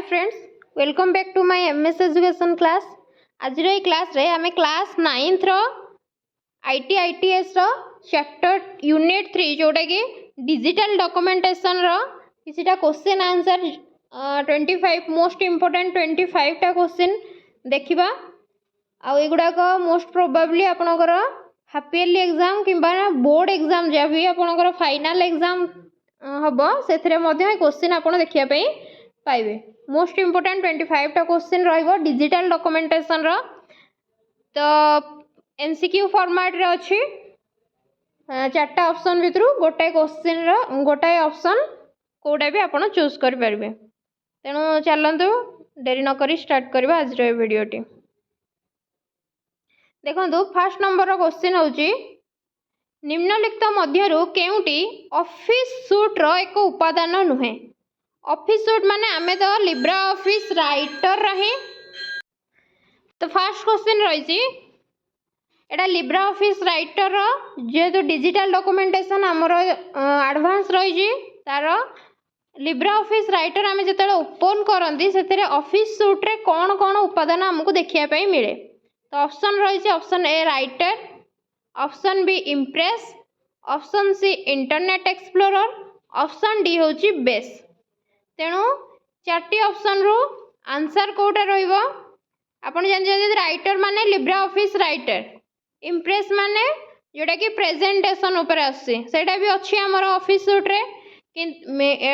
Hi friends, welcome back to my MS education class. आज रे class रे आमे क्लास 9th रो आईटीएस रो चैप्टर यूनिट 3 जोटा कि डिजिटल डॉक्यूमेंटेशन रो किछिटा क्वेश्चन आंसर 25 मोस्ट इंपोर्टेंट 25 टा क्वेश्चन देखिबा। आ एगुडा को मोस्ट प्रोबेबली आपनकर हाफ ईयरली एग्जाम किंबा बोर्ड एग्जाम जब भी आपनकर फाइनल एग्जाम हबो सेथरे मध्ये क्वेश्चन आपन देखिया पई पाइबे। मोस्ट इंपोर्टेंट 25 टा क्वेश्चन रहिबो डिजिटल डॉक्यूमेंटेशन रो। तो एमसीक्यू फॉर्मेट रे अछि चारटा ऑप्शन भितरु गोटे क्वेश्चन रो गोटे ऑप्शन कोडा भी आपन चूज कर परबे। तेनु चलंतु देरी न करी स्टार्ट करबा आज रे वीडियोटी। देखंतु फर्स्ट नंबर रो क्वेश्चन होची निम्नलिखित मध्यरु केउटी ऑफिस सूट रो एक उपादान नुहे। ऑफिस सूट माने आमे तो लिब्रा ऑफिस राइटर रही। तो फर्स्ट क्वेश्चन रही एटा लिब्रा ऑफिस राइटर रो जेहेतु डिजिटल डॉक्यूमेंटेशन हमर एडवांस रही तार लिब्रा ऑफिस राइटर आमे जतले ओपन करंती सेतरे ऑफिस सूट रे कोन कोन उपादान हमकु देखिया पई मिले। तो ऑप्शन रही option A writer, option B impress, option C Internet Explorer, option D होची बेस। तेणु चारटी ऑप्शन रो आंसर कोटा रहिबो आपण जान जान राइटर माने लिब्रा ऑफिस राइटर, इम्प्रेस माने जोटा कि प्रेजेंटेशन ऊपर आसी सेटा भी अछि हमर ऑफिस सूट रे।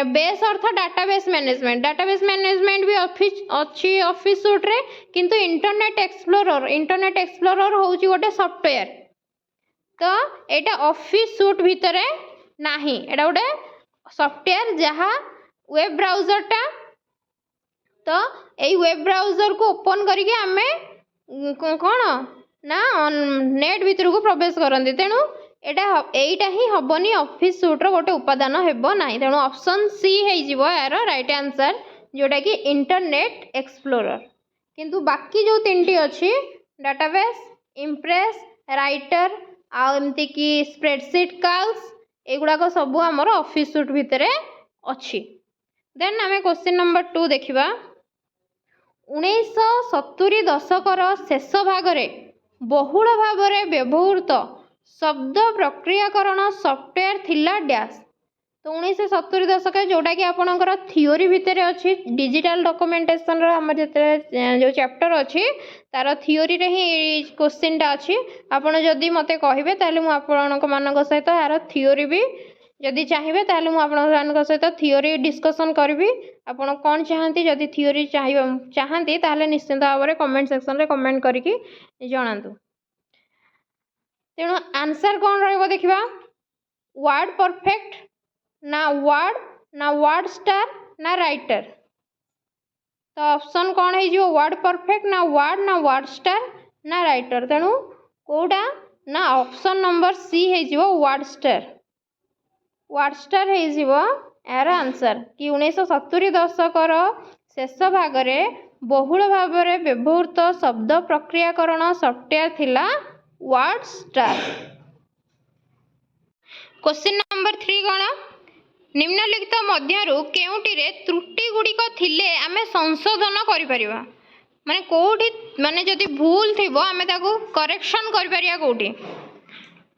बेस अर्थ डाटाबेस मैनेजमेंट भी ऑफिस अछि ऑफिस सूट रे। किंतु इंटरनेट एक्सप्लोरर होउची गोटे सॉफ्टवेयर। तो एटा ऑफिस सूट भितरे नाही, एटा गोटे सॉफ्टवेयर जहा वेब ब्राउजर टा। तो एई वेब ब्राउजर को ओपन करके आमे कोन ना नेट भितर को प्रवेश करंती। तेणु एटा ही हबनी ऑफिस सूट रो गोटे उपादान हेबो नाही। तेणु ऑप्शन सी हे जिवो यार राइट आंसर जोटा कि इंटरनेट एक्सप्लोरर। किंतु बाकी जो तीनटी अछि डाटाबेस, इम्प्रेस, राइटर आ एमती कि स्प्रेडशीट कॉल्स एगुडा को सब हमर ऑफिस सूट भितरे अछि। देन आमे क्वेश्चन नंबर 2 देखिबा। 1970 दशकर शेष भाग रे बहुल भाव व्यवहृत शब्द प्रक्रियाकरण सॉफ्टवेयर थिला डैश। तो 1970 दशक जोटा कि आपनकर थियोरी भितरे अछि डिजिटल डॉक्यूमेंटेशन रो हमर जते जो चैप्टर अछि तार थियोरी रे ही क्वेश्चन टा अछि। आपण जदी मते कहिबे ताले मु आपनक मानक सहित यार थियोरी भी जदि चाहिए ताले मु आपनक सहित थियोरी डिस्कशन करबी। आपण कोन चाहंती जदि थियोरी चाहंती ताले निश्चित भाव में कमेंट सेक्शन रे कमेंट करिकि जणांतु। तेणु आंसर कौन रहिबो देखिबा। वर्ड परफेक्ट ना वर्ड स्टार ना राइटर। तो ऑप्शन कौन है जो वर्ड परफेक्ट ना वर्ड स्टार ना राइटर। तेणु कोडा ना ऑप्शन नंबर सी है जो वर्ड स्टार है जिवो यार आंसर कि 1970 दशकर शेष भाग रे बहुल भाव में व्यवहृत शब्द प्रक्रियाकरण सॉफ्टवेयर थिला वर्ड स्टार। क्वेश्चन नंबर 3 कोन निम्नलिखित मध्यरु केउटी रे त्रुटि गुडिक थिले आमे संशोधन करि परिबा। माने कोठी माने जदि भूल थिबो आमे ताको करेक्शन करि परिया कोठी।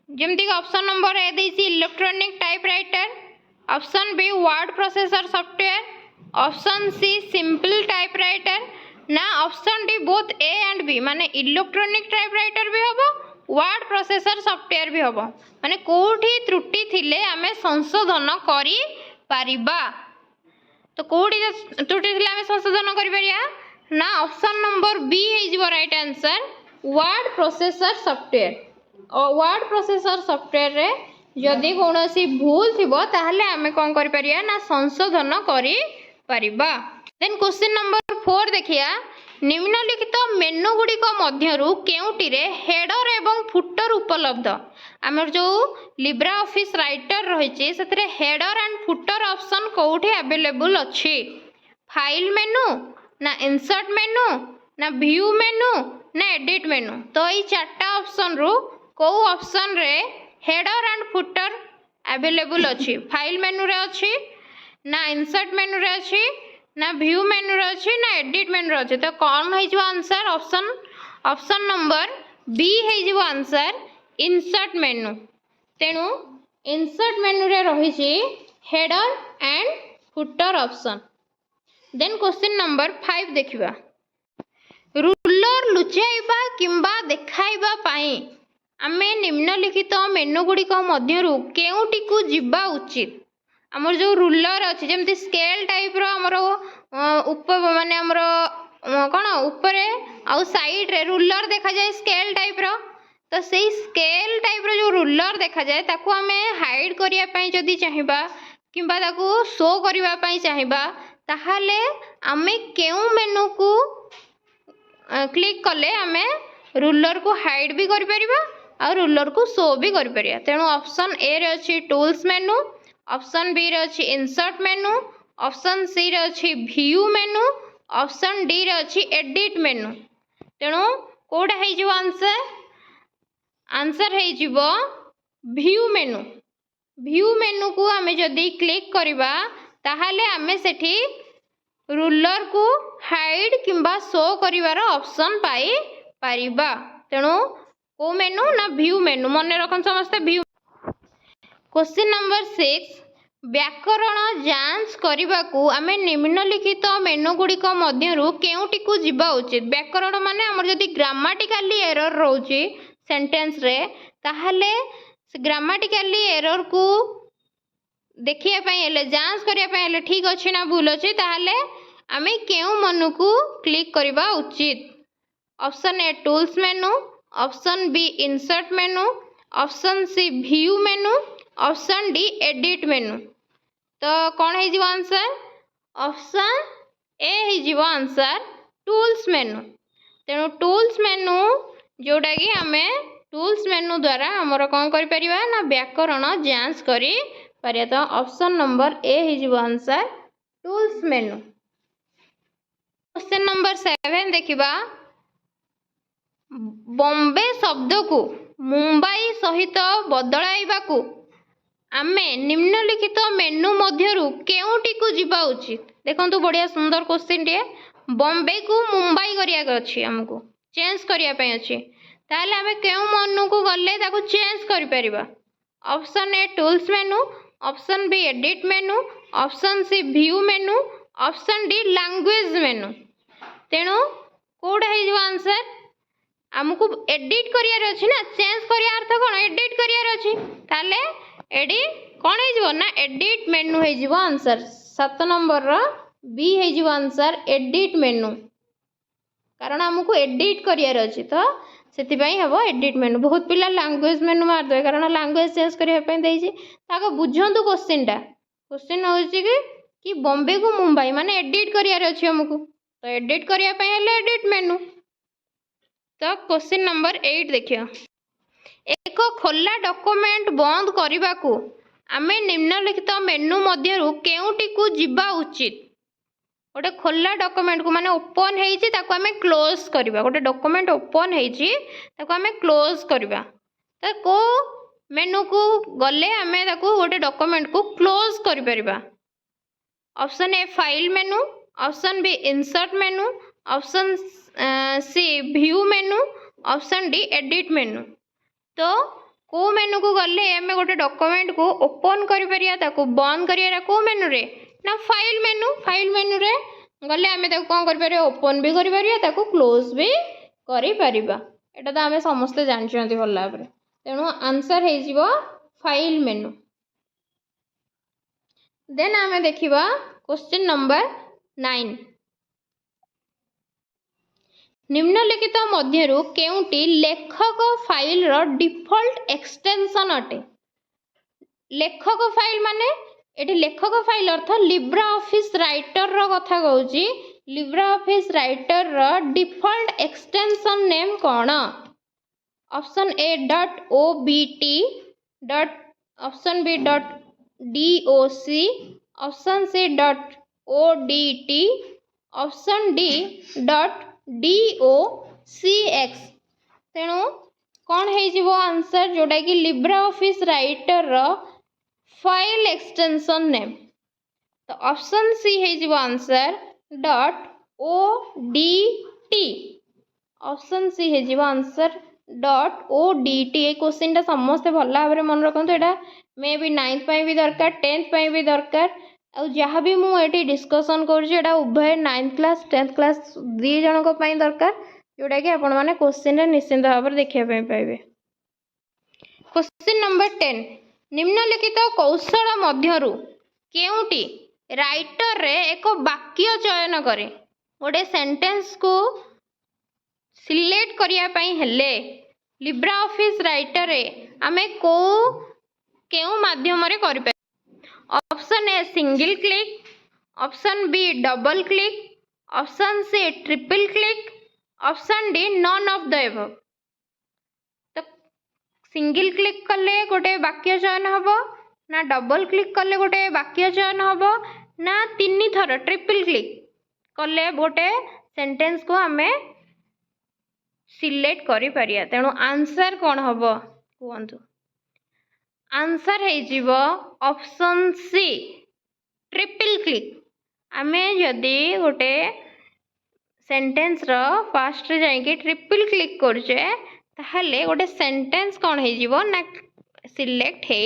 जेमति कि ऑप्शन नंबर ए देसी electronic typewriter, option B word processor software, option C simple typewriter ना option D both A and B माने इलेक्ट्रॉनिक टाइपराइटर भी हबो वर्ड प्रोसेसर सॉफ्टवेयर भी हबो। माने कोठी त्रुटि थिले आमे संशोधन करि परिबा। तो कोठी त्रुटि थिले आमे संशोधन करि परिया ना ऑप्शन नंबर बी हे जिवो right answer word processor software. Word processor software रे जदि कोनोसी भूल थिबो ताहले आमे कोन करि परिया ना संशोधन करि परिबा। देन क्वेश्चन नंबर 4 देखिया। निम्नलिखित मेनू गुडिक मध्यरु केउटी रे हेडर एवं फुटर उपलब्ध। हमर जो लिब्रा ऑफिस राइटर रहिछि सेतरे हेडर एंड फुटर ऑप्शन कोठी अवेलेबल अछि। फाइल मेनू ना इंसर्ट मेनू ना व्यू मेनू ना एडिट मेनू। तो ई चारटा ऑप्शन रु को ऑप्शन रे हेडर एंड फुटर अवेलेबल अछि। फाइल मेनू रे अछि ना इंसर्ट मेनू रे अछि ना व्यू मेन्यू रे अछि ना एडिट मेन्यू रे अछि तो कौन है जो आंसर ऑप्शन नंबर बी है जो आंसर इंसर्ट मेन्यू। तेणु इंसर्ट मेन्यू रे रही छी header and footer option. Then question number 5 देखिबा रूलर लुचाइबा किंबा देखाइबा पाई आमे निम्नलिखित मेनू गुड़िक मध्यरु केउटी को जिबा उचित। आमर जो रूलर अच्छे जमती स्केल टाइप रो आमर माने आमर कौन उपरे आउ साइड रे रूलर देखा जाए स्केल टाइप रो तो सेही स्केल टाइप रो जो रूलर देखा जाए ताकू आमे हाइड करिया पई जदी चाहिबा किंबा ताकू शो करिवा पई चाहिबा ताहाले आमे केउ मेनू को क्लिक कले आमे रूलर को हाइड भी करि परिबा और रूलर को शो भी करि परिया। तेणु ऑप्शन ए रे अछि टूल्स मेनू, ऑप्शन बी रे अछि इंसर्ट मेनू, ऑप्शन सी रे अछि व्यू मेनू, ऑप्शन डी रे अछि एडिट मेनू। तेणु कोडा है जो आंसर है जीवो व्यू मेनू। व्यू मेनू को आमे जदी क्लिक करिबा ताहाले आमे सेठी रूलर को हाइड किंबा शो करिवार ऑप्शन पाई परिबा। तेणु को मेनू ना व्यू मेनू मन रखन समस्त व्यू। क्वेश्चन नंबर 6 व्याकरण जांच करबा को आमे निम्नलिखित मेनू गुड़िक मध्यरु केउटी को जिबा उचित। व्याकरण माने हमर जदी ग्रामेटिकली एरर रहउची सेंटेंस रे ताहाले ग्रामेटिकली एरर को देखिया पई हेले जांच करिया पई हेले ठीक अछि ना भूल अछि ताहाले आमे केउ मेनू को क्लिक करबा उचित। Option A tools menu, option B insert menu, option C view menu, option D edit menu. तो कौन है जीव आंसर ऑप्शन ए है जीव आंसर टूल्स मेनू। तेणु टूल्स मेनू जोटा कि आमे टूल्स मेनू द्वारा हमर कौन करि परिबा ना व्याकरण जांच करि परिया। तो ऑप्शन नंबर ए है जीव answer tools menu. Question number 7 देखिबा बॉम्बे शब्द को मुंबई सहित बदलाइबा को आमे निम्नलिखित मेनू मध्यरु केउटी को जिबा उचित। देखंतु बढ़िया सुंदर क्वेश्चन टे बॉम्बे को मुंबई करिया अछि हमको चेंज करिया पई अछि ताले आमे केउ मेनू को गले ताको चेंज करि परिबा। Option A tools menu, option B edit menu, option C view menu, option D language menu. तेणु कोड है जो आंसर हमको एडिट करियार अछि ना चेंज करिया अर्थ कोन एडिट करियार अछि ताले एडी कोन है जो ना एडिट मेनू है जो आंसर 7 नंबर रो बी है जो आंसर एडिट मेनू कारण हमको एडिट करियार अछि तो सेति पई हबो एडिट मेनू। बहुत पिला लैंग्वेज मेनू मार दे कारण लैंग्वेज चेंज करिया पई देई छी ताको बुझंतु क्वेश्चन होछि कि बॉम्बे को मुंबई माने एडिट करियार अछि हमको तो एडिट करिया पई हेले एडिट मेनू। तो क्वेश्चन नंबर 8 देखियो एक खोला डॉक्यूमेंट बंद करबा को आमे निम्नलिखित मेनू मध्यरु केउटी को जिबा उचित। गोटे खोला डॉक्यूमेंट को माने ओपन हेइची ताको आमे क्लोज करबा। गोटे डॉक्यूमेंट ओपन हेइची ताको आमे क्लोज करबा तो को मेनू को गले आमे ताको गोटे डॉक्यूमेंट को क्लोज करि परिबा। Option A file menu, option B insert menu, option C view menu, option D edit menu. तो को मेनू को गले आमे गोटे डॉक्यूमेंट को ओपन करि परिया ताको बंद करिया को मेनू रे ना फाइल मेनू रे गले आमे ताको कोन करि परिया ओपन भी करि परिया ताको क्लोज भी करि परिबा। एटा तो आमे समस्त जानछंती भल्ला परे। तेणु आंसर है जीवो फाइल मेनू। देन आमे देखिबा क्वेश्चन नंबर 9 निम्नलिखित मध्यरु केउटी लेखक फाइल रो डिफॉल्ट एक्सटेंशन अटे। लेखक फाइल माने एटी लेखक फाइल अर्थ लिब्रा ऑफिस राइटर रो कथा कहूची। लिब्रा ऑफिस राइटर रो डिफॉल्ट एक्सटेंशन नेम कोन। Option A .obt option B .doc option C .odt option D .docx। तेणु कौन है जीवो आंसर जोटा कि लिब्रा ऑफिस राइटर रो फाइल एक्सटेंशन नेम। तो ऑप्शन सी है आंसर .odt। ऑप्शन सी है आंसर .odt। ये क्वेश्चन टा समस्ते भल भाव मन रखु। यहाँ मे भी 9th भी दरकार 10th भी दरकार। आ जहाँ भी मुझे डिस्कसन करा उभय 9th क्लास 10th क्लास दी जनक दरकार जोटा कि आपण मैंने क्वेश्चन निश्चिंत भाव में देखा पाइबे। क्वेश्चन नंबर 10 निम्नलिखित कौशल मध्यरु केउटी राइटर रे एक वाक्य चयन करे गोटे सेंटेंस को सिलेक्ट करिया पई हेले लिब्रा ऑफिस राइटर रे आमे को केउ माध्यम रे करि पाए। Option A single click, option B double click, option C triple click, option D none of the above. तो सिंगल क्लिक कले गोटे वाक्य चयन हबो ना डबल क्लिक कले गोटे वाक्य चयन हबो ना 3 थर ट्रिपल क्लिक कले गोटे सेंटेंस को आमे सिलेक्ट करि परिया। तेणु आंसर कौन हबो कहंतु। आंसर है जीवो ऑप्शन सी ट्रिपल क्लिक। आमे जदि गोटे सेंटेंस रो फास्ट जाइके ट्रिपल क्लिक करछे ताहले गोटे सेंटेंस कौन है जीवो ना सिलेक्ट है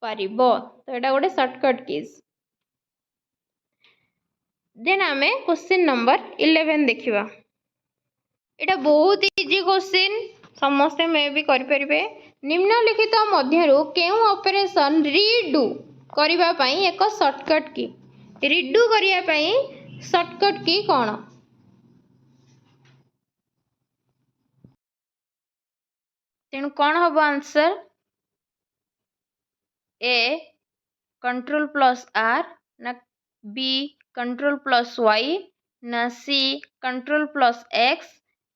परिबो। तो एटा गोटे शॉर्टकट कीज। देन आमे क्वेश्चन नंबर 11 देखिबा। एटा बहुत इजी क्वेश्चन समस्ते में भी करि परिबे। निम्नलिखित मध्यरु केउ ऑपरेशन रीडू करिबा पई एक शॉर्टकट की। रीडू करिया पई शॉर्टकट की कोन। तेणु कौन हम answer A control plus R ना बी कंट्रोल प्लस वाई ना सी कंट्रोल प्लस एक्स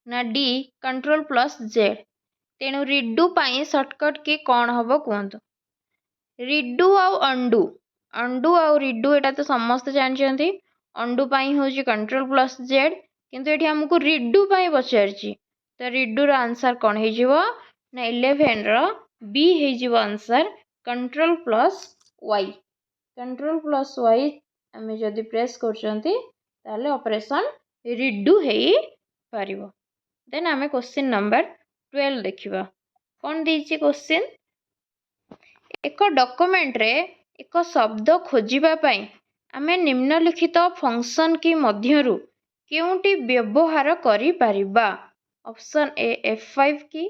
ना डी कंट्रोल प्लस जेड। तेणु रिडू पाई शॉर्टकट की कौन हम कहतु। रिडू आउ अंडू अंडू आउ रिडू एटा तो समस्त जानते। अंडू पाई हूँ कंट्रोल प्लस जेड किंतु एठी हमको रिडू पाई पचारची। तो रिडू रो आंसर कौन हो ना 11 रो बी हो answer control plus Y. Control plus Y आम जदि प्रेस कर ऑपरेशन रिडू हो पारिबो। देन आम क्वेश्चन नंबर 12 देखिबा। कौन देछि क्वेश्चन। एक डॉक्यूमेंट रे एक शब्द खोजिबा पई आमे निम्नलिखित फंक्शन की मध्यरु केउटी व्यवहार करि परिबा। ऑप्शन ए F5 की,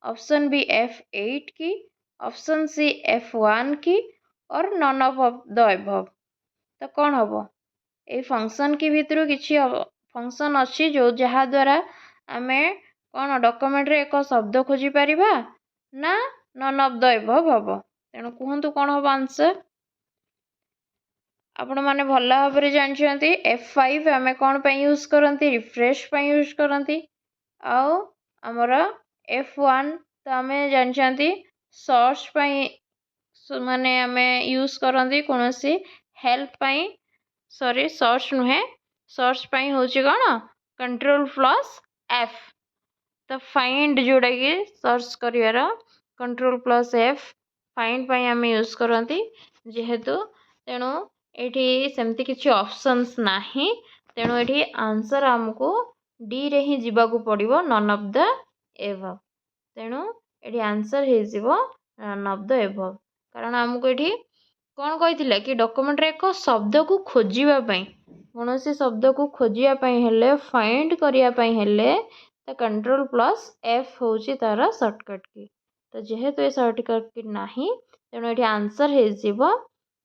ऑप्शन बी F8 की, ऑप्शन सी F1 की और नॉन ऑफ द एबव। तो कौन हम ए फंक्शन की भितर किसी फंक्शन अच्छी जो जहा द्वारा आमे कौन डॉक्यूमेंट रे एक शब्द खोजी परिबा ना नॉन ऑफ द एबव हम। तेणु कहतु कौन हम आंसर। आपण मैंने भल भाव में जानते F5 आम कौन पर यूज करती रिफ्रेश यूज करती। आउ आमर F1 तो आम जानते सर्च माने आम यूज करती कौन सी हेल्प सॉरी सर्च नुहे सर्च हूँ कौन कंट्रोल प्लस F। तो फाइंड जोड़ा कि सर्च कर कंट्रोल प्लस F फाइंड आम यूज करती जेहेतु। तेणु ये सेमती किसी ऑप्शंस नहीं। तेणु ये आंसर आमको डी रे ही जीवाकू पड़िबो नॉन ऑफ द एबव। तेणु ये आंसर हो नॉन ऑफ द एबव कारण आमको ये कौन कही कि डॉक्यूमेंट रे एक शब्द को खोजापी कौन सी शब्द को खोजापी हेले फाइंड करने तो कंट्रोल प्लस F हूँ तार शॉर्टकट की। तो जेहेतु ये शॉर्टकट की नहीं तेणु ये आंसर हो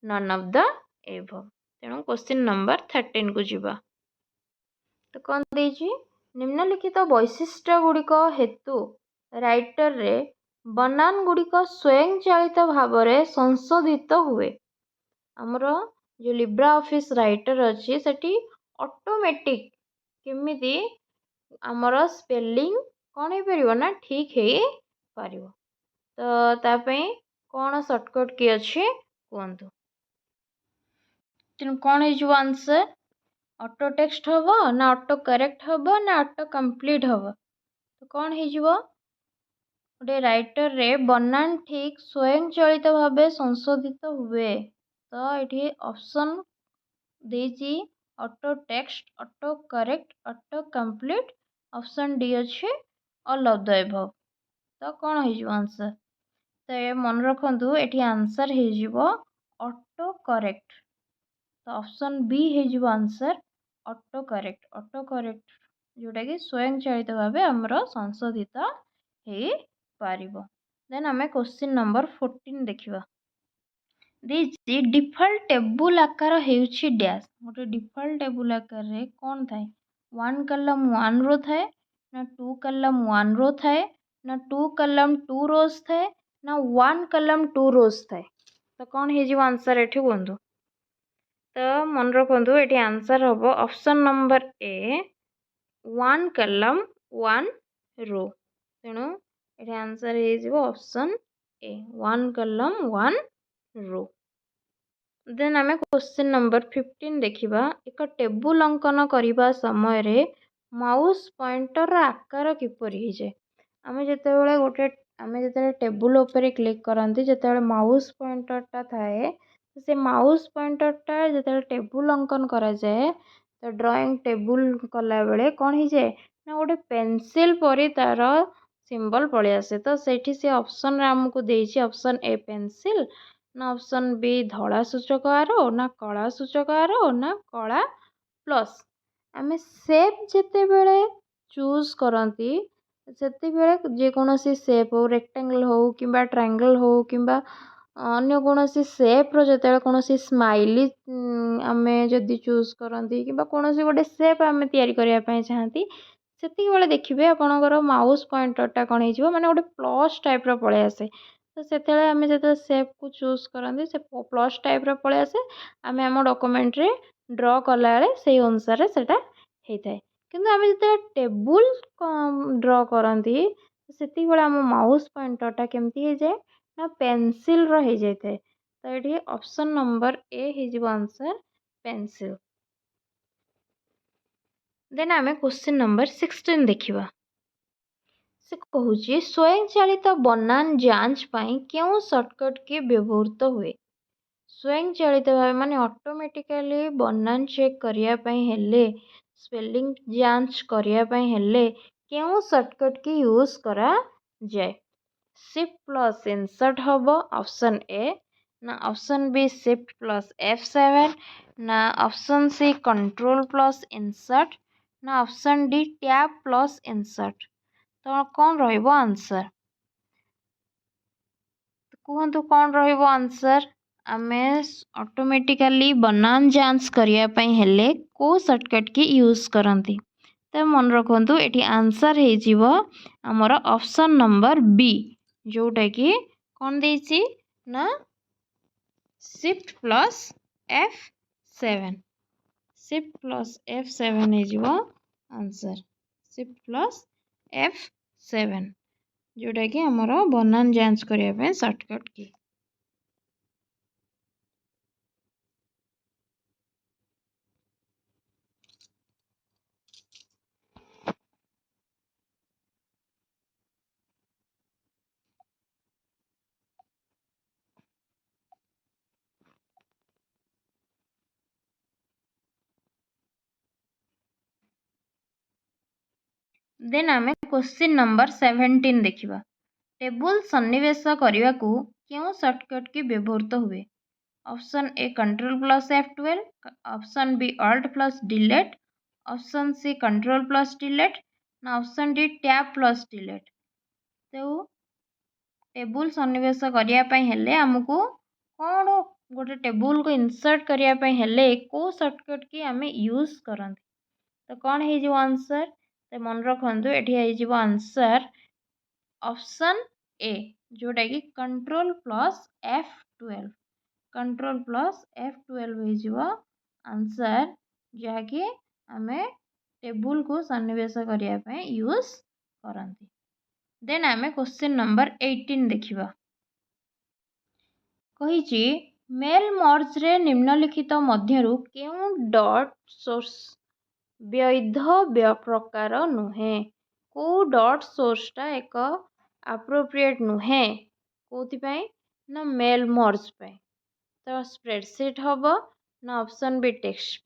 नॉन ऑफ द एबव। तेणु क्वेश्चन नंबर 13 को जीवा। तो कौन देछि निम्नलिखित वैशिष्ट्य गुड़िक हेतु राइटर रे बनान गुड़िक स्वयं चालित भाव में संशोधित हुए। आमर जो लिब्रा ऑफिस राइटर अच्छी सेठी ऑटोमेटिक केमिति आमर स्पेलिंग कौन हो पारिबो ना ठीक है पारिबो। तो तापई कौन शॉर्टकट की अच्छे कहतु। तेणु कौन हो आंसर ऑटो टेक्स्ट हम ना ऑटो करेक्ट हम ना ऑटो कंप्लीट हम। तो कौन हो गोटे राइटर रे बनान ठीक स्वयं चलित भाव संशोधित हुए। तो ये ऑप्शन ଦେଇଛି auto text, auto correct, auto complete, option D ଅଛି ଅଲ୍ ଅଫ୍ ଦ ଏଭଭ୍। ତ କ'ଣ ହେଇଯିବ ଆନ୍ସର୍? ତ ମନେ ରଖନ୍ତୁ ଏଠି ଆନ୍ସର୍ ହେଇଯିବ ଅଟୋ କରେକ୍ଟ। ତ ଅପସନ୍ ବି ହେଇଯିବ answer auto correct. Auto correct ଯେଉଁଟାକି ସ୍ୱୟଂଚାଳିତ ଭାବେ ଆମର ସଂଶୋଧିତ ହେଇପାରିବ। ଦେନ୍ ଆମେ କ୍ୱେଶ୍ଚିନ୍ ନମ୍ବର 14 ଦେଖିବା। ଦେଇଛି ଡିଫଲ୍ଟ ଟେବୁଲ ଆକାର ହେଉଛି ଡ୍ୟାସ୍। ଗୋଟେ ଡିଫଲ୍ଟ ଟେବୁଲ ଆକାରରେ କ'ଣ ଥାଏ? 1 କଲମ୍ 1 ରୋ ଥାଏ, ନା 2 କଲମ୍ 1 ରୋ ଥାଏ, ନା 2 କଲମ୍ 2 ରୋଜ୍ ଥାଏ, ନା 1 କଲମ୍ 2 ରୋଜ୍ ଥାଏ। ତ କ'ଣ ହେଇଯିବ ଆନ୍ସର୍ ଏଠି କୁହନ୍ତୁ? ତ ମନେ ରଖନ୍ତୁ ଏଠି ଆନ୍ସର୍ ହେବ ଅପସନ୍ ନମ୍ବର ଏ 1 କଲମ୍ 1 ରୋ। ତେଣୁ ଏଠି ଆନ୍ସର୍ ହେଇଯିବ ଅପସନ୍ ଏ 1 କଲମ୍ 1 ରୋ। ଦେନ୍ ଆମେ କ୍ୱେଶ୍ଚିନ୍ ନମ୍ବର 15 ଦେଖିବା। ଏକ ଟେବୁଲ ଅଙ୍କନ କରିବା ସମୟରେ ମାଉସ୍ ପଏଣ୍ଟରର ଆକାର କିପରି ହେଇଯାଏ? ଆମେ ଯେତେବେଳେ ଟେବୁଲ ଉପରେ କ୍ଲିକ୍ କରନ୍ତି, ଯେତେବେଳେ ମାଉସ୍ ପଏଣ୍ଟରଟା ଥାଏ, ସେ ମାଉସ୍ ପଏଣ୍ଟରଟା ଯେତେବେଳେ ଟେବୁଲ ଅଙ୍କନ କରାଯାଏ, ତ ଡ୍ରଇଂ ଟେବୁଲ କଲାବେଳେ କ'ଣ ହେଇଯାଏ ନା ଗୋଟେ ପେନସିଲ୍ ପରି ତା'ର ସିମ୍ବଲ୍ ପଳେଇ ଆସେ। ତ ସେଇଠି ସେ ଅପସନ୍ରେ ଆମକୁ ଦେଇଛି ଅପସନ୍ ଏ ପେନସିଲ୍, ନା ଅପସନ୍ ବି ଧଳା ସୂଚକ ଆରୋ, ନା କଳା ସୂଚକ ଆରୋ, ନା କଳା ପ୍ଲସ୍। ଆମେ ସେପ୍ ଯେତେବେଳେ ଚୁଜ୍ କରନ୍ତି, ସେତେବେଳେ ଯେକୌଣସି ସେପ୍ ହଉ, ରେକ୍ଟାଙ୍ଗଲ୍ ହଉ କିମ୍ବା ଟ୍ରାଙ୍ଗଲ୍ ହଉ କିମ୍ବା ଅନ୍ୟ କୌଣସି ସେପ୍ର ଯେତେବେଳେ କୌଣସି ସ୍ମାଇଲି ଆମେ ଯଦି ଚୁଜ୍ କରନ୍ତି କିମ୍ବା କୌଣସି ଗୋଟେ ସେପ୍ ଆମେ ତିଆରି କରିବା ପାଇଁ ଚାହାନ୍ତି, ସେତିକିବେଳେ ଦେଖିବେ ଆପଣଙ୍କର ମାଉସ୍ ପଏଣ୍ଟରଟା କ'ଣ ହେଇଯିବ, ମାନେ ଗୋଟେ ପ୍ଲସ୍ ଟାଇପ୍ର ପଳେଇ ଆସେ। ତ ସେତେବେଳେ ଆମେ ଯେତେବେଳେ ସେପ୍କୁ ଚୁଜ୍ କରନ୍ତି, ସେ ପ୍ଲସ୍ ଟାଇପ୍ର ପଳେଇ ଆସେ। ଆମେ ଆମ ଡକୁମେଣ୍ଟରେ ଡ୍ର କଲାବେଳେ ସେଇ ଅନୁସାରେ ସେଇଟା ହେଇଥାଏ। କିନ୍ତୁ ଆମେ ଯେତେବେଳେ ଟେବୁଲ ଡ୍ର କରନ୍ତି, ସେତିକିବେଳେ ଆମ ମାଉସ୍ ପଏଣ୍ଟରଟା କେମିତି ହେଇଯାଏ ନା ପେନସିଲ୍ର ହେଇଯାଇଥାଏ। ତ ଏଠି ଅପସନ୍ ନମ୍ବର ଏ ହେଇଯିବ ଆନ୍ସର୍ ପେନସିଲ୍। ଦେନ୍ ଆମେ କ୍ୱେଶ୍ଚିନ୍ ନମ୍ବର 16 ଦେଖିବା। ସେ କହୁଛି ସ୍ୱୟଂଚାଳିତ ବନାନ ଯାଞ୍ଚ ପାଇଁ କେଉଁ ସର୍ଟକଟ୍ କି ବ୍ୟବହୃତ ହୁଏ? ସ୍ୱୟଂଚାଳିତ ଭାବେ ମାନେ ଅଟୋମେଟିକାଲି ବନାନ ଚେକ୍ କରିବା ପାଇଁ ହେଲେ, ସ୍ପେଲିଂ ଯାଞ୍ଚ କରିବା ପାଇଁ ହେଲେ କେଉଁ ସର୍ଟକଟ୍ କି ୟୁଜ୍ କରାଯାଏ? ଶିଫ୍ଟ ପ୍ଲସ୍ ଇନସର୍ଟ ହେବ ଅପସନ୍ ଏ, ନା option B shift plus F7, ନା option C control plus insert, ନା option D tab plus insert. ତ କ'ଣ ରହିବ ଆନ୍ସର୍? କୁହନ୍ତୁ କ'ଣ ରହିବ ଆନ୍ସର୍? ଆମେ ଅଟୋମେଟିକାଲି ବନାନ ଯାଞ୍ଚ କରିବା ପାଇଁ ହେଲେ କେଉଁ ସର୍ଟକଟ୍ କି ୟୁଜ୍ କରନ୍ତି? ତ ମନେ ରଖନ୍ତୁ ଏଠି ଆନ୍ସର୍ ହେଇଯିବ ଆମର ଅପସନ୍ ନମ୍ବର ବି, ଯେଉଁଟାକି କ'ଣ ଦେଇଛି ନା shift plus F7। Shift plus F7 ହେଇଯିବ ଆନ୍ସର୍। ଶିଫ୍ଟ ପ୍ଲସ୍ F7 ଯେଉଁଟାକି ଆମର ବନାନ ଯାଞ୍ଚ କରିବା ପାଇଁ ସର୍ଟକଟ୍ କି। ଦେନ୍ ଆମେ କ୍ୱେଶ୍ଚିନ୍ ନମ୍ବର 17 ଦେଖିବା। ଟେବୁଲ ସନ୍ନିବେଶ କରିବାକୁ କେଉଁ ସର୍ଟକଟ୍ କି ବ୍ୟବହୃତ ହୁଏ? Option A control plus F12, option B alt plus delete, option C control plus delete, ନା option D tab plus delete. ତ ଟେବୁଲ ସନ୍ନିବେଶ କରିବା ପାଇଁ ହେଲେ ଆମକୁ କ'ଣ ଗୋଟେ ଟେବୁଲକୁ ଇନସର୍ଟ କରିବା ପାଇଁ ହେଲେ କେଉଁ ସର୍ଟକଟ୍ କି ଆମେ ୟୁଜ୍ କରନ୍ତି? ତ କ'ଣ ହେଇଯିବ ଆନ୍ସର୍? ତ ମନେ ରଖନ୍ତୁ ଏଠି ହେଇଯିବ ଆନ୍ସର୍ ଅପସନ୍ ଏ, ଯେଉଁଟାକି control plus F12। Control plus F12 ହେଇଯିବ ଆନ୍ସର୍, ଯାହାକି ଆମେ ଟେବୁଲକୁ ସନ୍ନିବେଶ କରିବା ପାଇଁ ୟୁଜ୍ କରନ୍ତି। ଦେନ୍ ଆମେ କ୍ୱେଶ୍ଚିନ୍ ନମ୍ବର 18 ଦେଖିବା। କହିଛି ମେଲ୍ ମର୍ଜରେ ନିମ୍ନଲିଖିତ ମଧ୍ୟରୁ କେଉଁ ଡଟ୍ ସୋର୍ସ ବୈଧ ପ୍ରକାର ନୁହେଁ? କେଉଁ ଡଟ୍ ସୋର୍ସଟା ଏକ ଆପ୍ରୋପ୍ରିଏଟ୍ ନୁହେଁ? କେଉଁଥିପାଇଁ? ନା ମେଲ୍ ମର୍ଜ ପାଇଁ। ତ ସ୍ପ୍ରେଡସିଟ୍ ହେବ, ना ऑप्शन बी टेक्स्ट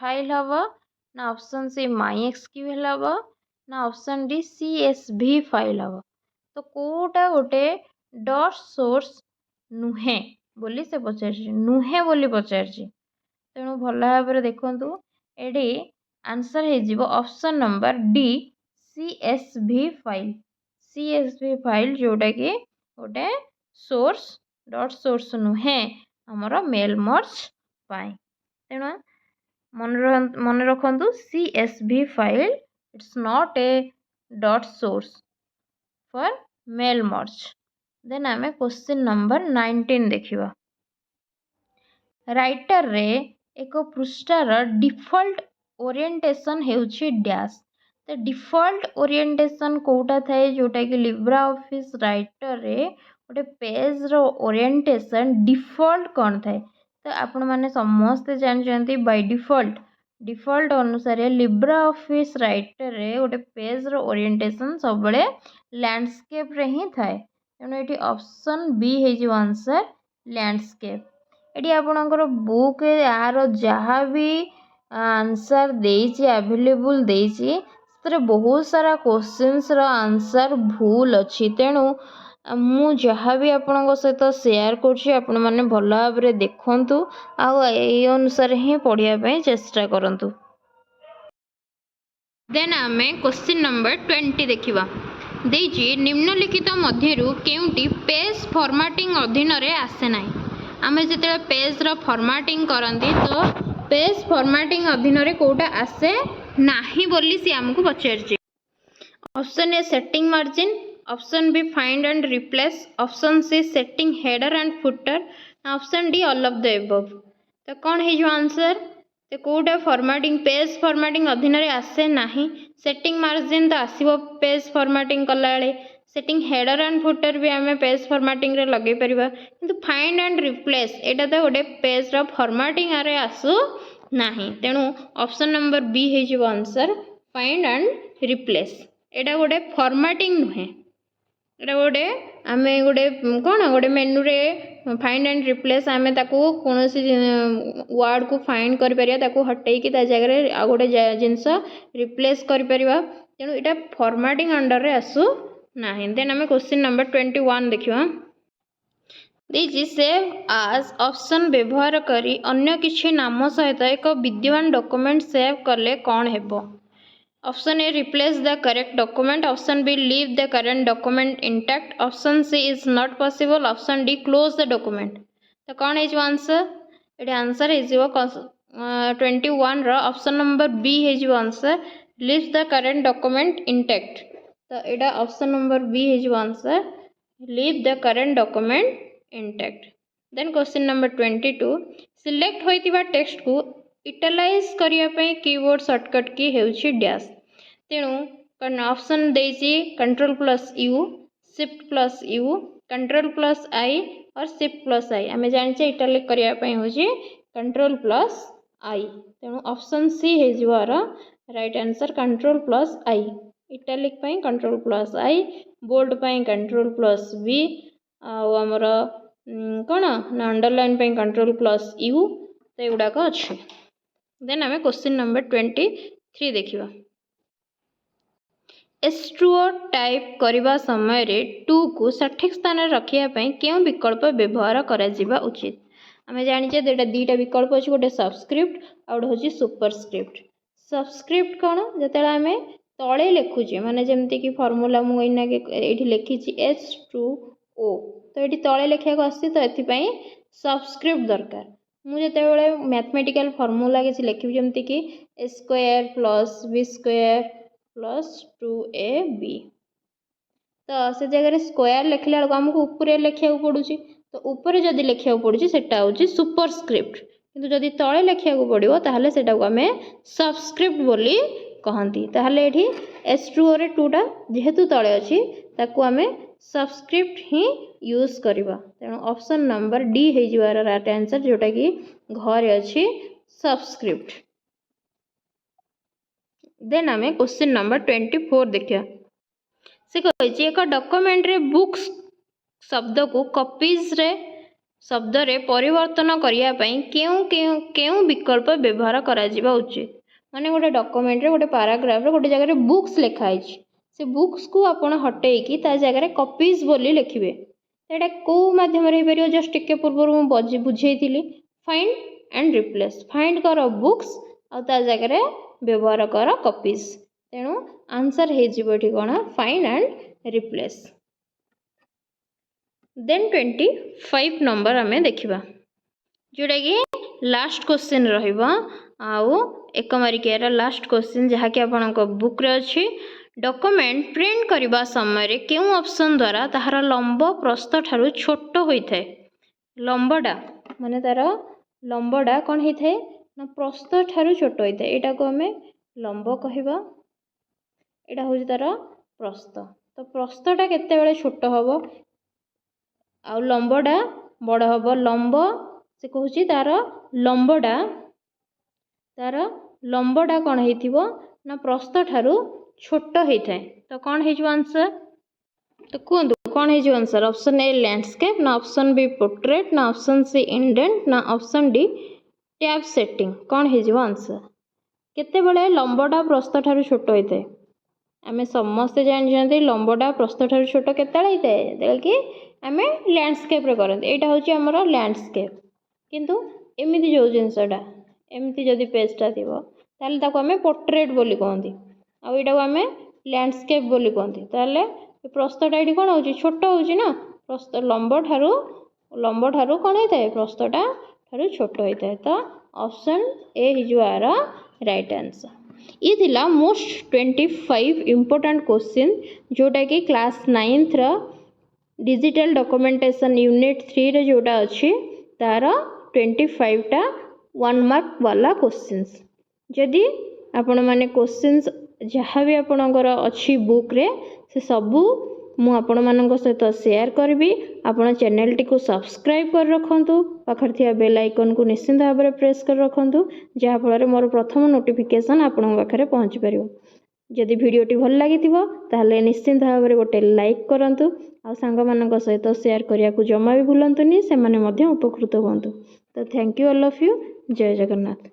फाइल हम ना ऑप्शन सी माई एक्सक्यूएल हम ना ऑप्शन डी CSV फाइल हम तो कोटा गोटे डॉट सोर्स नुहे बोली से पचार नुहे बोली पचार तेणु भल भाव देखु ये आंसर हो option number D CSV file CSV file जोटा कि गोटे सोर्स डॉट सोर्स नुहे आमर मेल मर्ज पाई तेणु मन रखु CSV file it's not a dot source for mail merge. Then आम क्वेश्चन नंबर 19 देखिवा राइटर रे एक पृष्ठार डिफॉल्ट ओरिएंटेशन हेउछि डैश तो डिफॉल्ट ओरिएंटेशन कोटा थाए जोटा कि लिब्रा ऑफिस राइटर रे गोटे पेज रो ओरिएंटेशन डिफॉल्ट कौन थाए तो आपण माने समस्ते जानते बाय डिफॉल्ट अनुसार लिब्रा ऑफिस राइटर रे गोटे पेज रो ओरिएंटेशन सब बळे लैंडस्केप रे ही थाए तेणु ये ऑप्शन बी है आंसर लैंडस्केप एटी आपणकर बुक यार जहाँ भी आंसर देछि अवेलेबल देछि बहुत सारा क्वेश्चंस रो आंसर भूल अच्छी तेणु मु जहाँ भी आपण सहित शेयर कर मैंने भल भाव देखु अनुसार ही पढ़ाई चेष्टा करंतु। देन आम क्वेश्चन नंबर 20 देखिबा देछि निम्नलिखित मध्यरु केउंटी पेज फॉर्मेटिंग अधीन रे आसे नाही आमे जिते पेज रो फॉर्मेटिंग करंती तो पेज फॉर्मेटिंग अधीन रे कोटा आसे नाही बोली सी हमको पचारछि option A setting margin option B find and replace option C setting header and footer option D all of the above तो कौन है जो आंसर तो कोटा फॉर्मेटिंग पेज फॉर्मेटिंग अधीन रे आसे नाही सेटिंग मार्जिन तो आसीबो पेज फॉर्मेटिंग कला बेले सेटिंग हेडर एंड फुटर भी आम पेज फॉर्मेटिंग रे लगे परिबा किंतु फाइंड एंड रिप्लेस एटा तो गोटे पेज रो फॉर्मेटिंग रे आसु नाही तेणु ऑप्शन नंबर बी है आंसर फाइंड एंड रिप्लेस एटा गोटे फॉर्मेटिंग नुहे एटा गोटे आम गोटे कौन गोटे मेनू रे फाइंड एंड रिप्लेस आम ताकू कौन वर्ड को फाइंड कर परिया ताकू हटेकी ता जगह आ गोटे जिनस रिप्लेस कर परिया तेणु एटा फॉर्मेटिंग अंडर रे आसु नाही। देन आम क्वेश्चन नंबर 21 देखिवा देछि सेव आज ऑप्शन व्यवहार करी अन्य किछि नाम सहित एक विद्यमान डॉक्यूमेंट सेव करले कौन हेबो option A replace the correct document option B leave the current document intact option C is not possible option D close the document तो कौन है आंसर ये आंसर है 21 रो ऑप्शन नंबर बी है answer leave the current document intact तो यहाँ option number B है answer leave the current document intact. Then question number 22 select होइतिबा टेक्स्ट को इटालाइज करने कीबोर्ड शॉर्टकट की हेउछि डैश तेणु ऑप्शन देछि control plus U shift plus U control plus I और शिफ्ट प्लस आई आम जाने इटालिक करने हूँ कंट्रोल प्लस आई तेणु ऑप्शन सी है राइट आंसर कंट्रोल प्लस आई इटालिक कंट्रोल प्लस आई बोल्ड कंट्रोल प्लस बी आमर कौन ना अंडरलाइन कंट्रोल प्लस यू तो युड़ाक अच्छे। देन आम क्वेश्चन नंबर 23 देखिवा H2O टाइप करने समय 2 को सठिक स्थान रखापी क्यों विकल्प व्यवहार करा उचित आम जाने दुईटा विकल्प अच्छे गोटे सबस्क्रिप्ट आ गोटे हूँ सुपरस्क्रिप्ट सबस्क्रिप्ट कौन जो आम तले लिखुचे माने जमती कि फर्मूला मुझे लिखी H2O तो ये तले लिखा आसी तो ये सबस्क्रिप्ट दरकार मुझे मैथमेटिकल फर्मूला किसी लिखी जमती कि a square plus b square plus 2ab तो से जगह स्क्वायर लिखला बेलू आमको ऊपर लिखा पड़ू तो ऊपर जदि लिखा पड़ू से सुपरस्क्रिप्ट किंतु जदि तले लिखा पड़ो ताहले सेटा को आम सबस्क्रिप्ट बोली कहती ताहले ये H2O रे 2टा जेहेतु तले अच्छी ताकू आम सबस्क्रिप्ट ही यूज करवा तेणु ऑप्शन नंबर डी है राइट आंसर जोटा कि घरे अच्छी सबस्क्रिप्ट। देन आम क्वेश्चन नंबर 24 देखिए से कही एक डॉक्यूमेंट रे बुक्स शब्द को कॉपीज रे शब्द रे परिवर्तन करिया पई केउ विकल्प व्यवहार करा जिबा उचित। माने गोटे डॉक्यूमेंट रे गोटे पैराग्राफ रे गोटे जगह रे बुक्स लिखा है से बुक्स को आपण हटेई की ता जगह रे कॉपीज बोली लिखिबे। एटा को माध्यम रे परियो जस्ट टिके पूर्व मु बुझेइतिली फाइंड एंड रिप्लेस। फाइंड कर बुक्स आ ता जगह रे व्यवहार कर कॉपीज। तेणु आंसर हे जिवो एठी कोन find and replace. Then 25 number आमे देखिबा जोटा कि लास्ट क्वेश्चन रहिबा आउ एक मारिकियार लास्ट क्वेश्चन जहा कि आपनक बुक रे अछि। डॉक्यूमेंट प्रिंट करबा समय रे केउ ऑप्शन द्वारा ताहार लंब प्रस्थ ठारू छोट होइथाय। लंबडा माने तार लंबडा कोन होइथाय ना प्रस्थ ठारू छोट होइथाय। एटा को हमें लंब कहिबा एटा होय तार प्रस्थ। तो प्रस्थटा केते बेले छोट होबो आ लंबडा बड़ होबो। लंब से कहूची तार लंबडा कौन हेथिबो ना प्रस्थ ठारू छोट होइथाय। तो कौन हेजो आंसर तो कहंतु कौन हेजो आंसर। ऑप्शन ए लैंडस्केप ना ऑप्शन बी पोर्ट्रेट ना ऑप्शन सी इंडेंट ना ऑप्शन डी टैब सेटिंग। कौन हेजो आंसर केते बेले लंबडा प्रस्थ ठारू छोट होइथाय। आमे समस्त जानजंती लंबडा प्रस्थ ठारू छोट केते बेले होइथाय देल कि आमे लैंडस्केप रे करंती। एटा होची हमर लैंडस्केप किंतु एमिति जो जिंसटा एमिति जदि पेजटा थिबो ताले ताको आमे पोर्ट्रेट बोली कहंती आ एटा को आमे लैंडस्केप बोली कहंती। ताले प्रस्थटा एठी कोन होची छोट होची ना प्रस्थ लंब ठारू कोन होइथाय प्रस्थटा ठारू छोट होइथाय। तो ऑप्शन ए हिजो आर राइट आंसर। ये थिला मोस्ट 25 इंपोर्टेंट क्वेश्चन जोटा कि क्लास 9th रा डिजिटल डॉक्यूमेंटेशन यूनिट 3 रे जोटा अछि तार 25 टा 1 मार्क वाला क्वेश्चंस। जदि आपण माने क्वेश्चंस जहाँ भी आपणकर अच्छी बुक रे से सबू मु आपण मानक सहित शेयर करबी। आपण चैनल टी को सब्सक्राइब कर रखंतु पाखर थिया बेल आइकन को निश्चित भाव में प्रेस कर रखंतु जहाँ फल मोर प्रथम नोटिफिकेशन आपण पाखरे पहुँच पारिबो। जदि वीडियोटी भल लागिथिबो ताहले निश्चित भाव में गोटे लाइक करंतु आ सांग मानक सहित शेयर करिया को जमा भी भूलंतुनी से माने मध्य उपकृत होंतु। तो thank you all of you. जय जगन्नाथ।